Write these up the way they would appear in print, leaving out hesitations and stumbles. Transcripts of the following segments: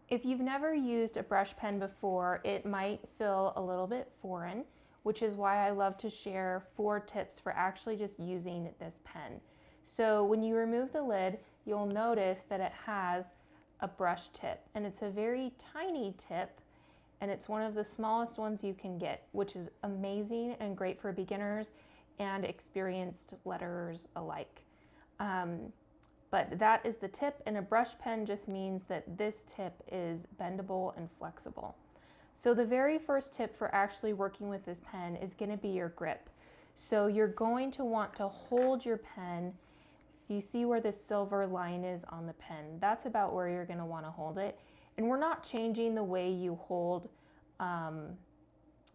If you've never used a brush pen before, it might feel a little bit foreign, which is why I love to share 4 tips for actually just using this pen. So when you remove the lid, you'll notice that it has a brush tip, and it's a very tiny tip, and it's one of the smallest ones you can get, which is amazing and great for beginners and experienced letterers alike. But that is the tip, and a brush pen just means that this tip is bendable and flexible. So the very first tip for actually working with this pen is going to be your grip. So you're going to want to hold your pen. You see where the silver line is on the pen? That's about where you're going to want to hold it. And we're not changing the way you hold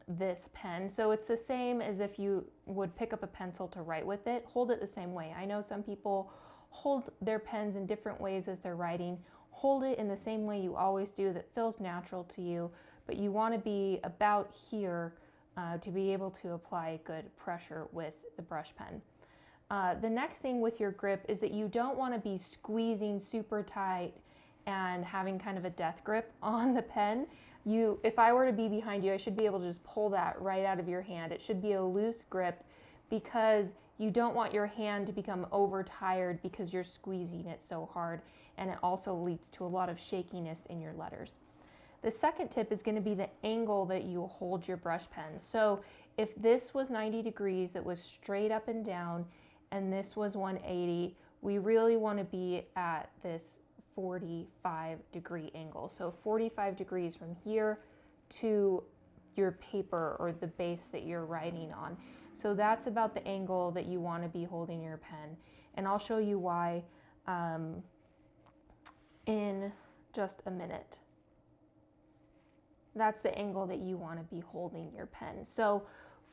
this pen. So it's the same as if you would pick up a pencil to write with it. Hold it the same way. I know some people hold their pens in different ways as they're writing. Hold it in the same way you always do that feels natural to you, but you want to be about here to be able to apply good pressure with the brush pen. The next thing with your grip is that you don't want to be squeezing super tight and having kind of a death grip on the pen. If I were to be behind you, I should be able to just pull that right out of your hand. It should be a loose grip because you don't want your hand to become overtired because you're squeezing it so hard, and it also leads to a lot of shakiness in your letters. The second tip is going to be the angle that you hold your brush pen. So if this was 90 degrees, that was straight up and down, and this was 180, we really want to be at this 45-degree angle. So 45 degrees from here to your paper or the base that you're writing on. So that's about the angle that you want to be holding your pen. And I'll show you why in just a minute. That's the angle that you want to be holding your pen. So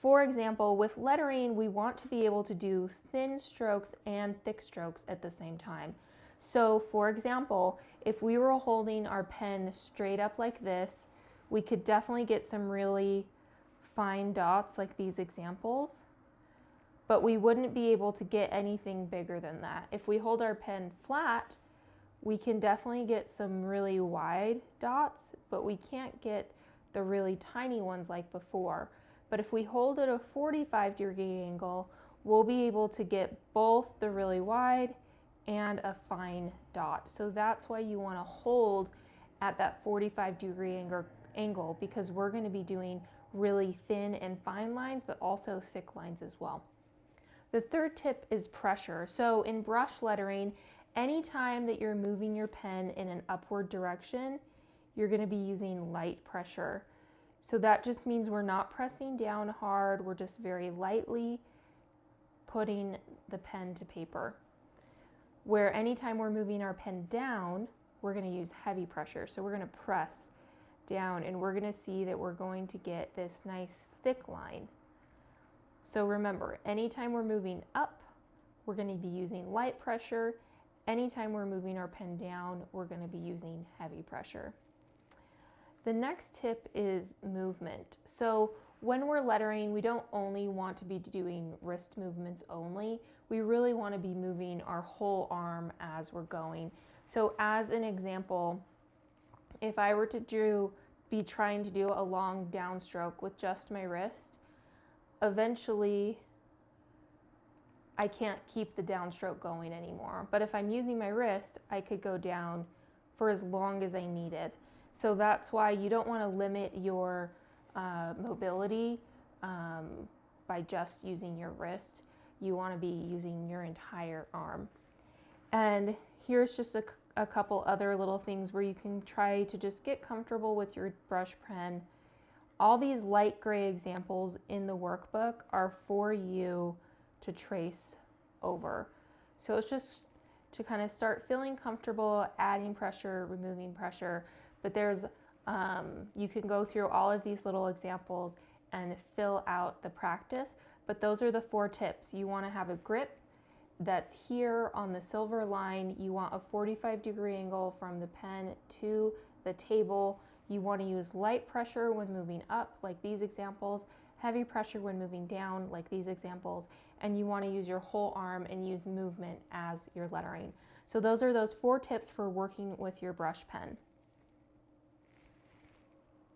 for example, with lettering, we want to be able to do thin strokes and thick strokes at the same time. So for example, if we were holding our pen straight up like this, we could definitely get some really fine dots like these examples, but we wouldn't be able to get anything bigger than that. If we hold our pen flat, we can definitely get some really wide dots, but we can't get the really tiny ones like before. But if we hold it a 45-degree angle, we'll be able to get both the really wide and a fine dot. So that's why you want to hold at that 45-degree angle, because we're going to be doing really thin and fine lines, but also thick lines as well. The third tip is pressure. So in brush lettering, anytime that you're moving your pen in an upward direction, you're going to be using light pressure. So that just means we're not pressing down hard, we're just very lightly putting the pen to paper. Where anytime we're moving our pen down, we're going to use heavy pressure. So we're going to press down, and we're going to see that we're going to get this nice thick line. So remember, anytime we're moving up, we're going to be using light pressure. Anytime we're moving our pen down, we're going to be using heavy pressure. The next tip is movement. So when we're lettering, we don't only want to be doing wrist movements only. We really want to be moving our whole arm as we're going. So as an example, if I were to be trying to do a long downstroke with just my wrist, eventually I can't keep the downstroke going anymore. But if I'm using my wrist, I could go down for as long as I needed. So that's why you don't want to limit your mobility by just using your wrist. You want to be using your entire arm. And here's just a couple other little things where you can try to just get comfortable with your brush pen. All these light gray examples in the workbook are for you to trace over. So it's just to kind of start feeling comfortable, adding pressure, removing pressure. But there's, you can go through all of these little examples and fill out the practice. But those are the 4 tips. You want to have a grip that's here on the silver line. You want a 45-degree angle from the pen to the table. You want to use light pressure when moving up, like these examples, heavy pressure when moving down, like these examples, and you want to use your whole arm and use movement as your lettering. So those are those 4 tips for working with your brush pen.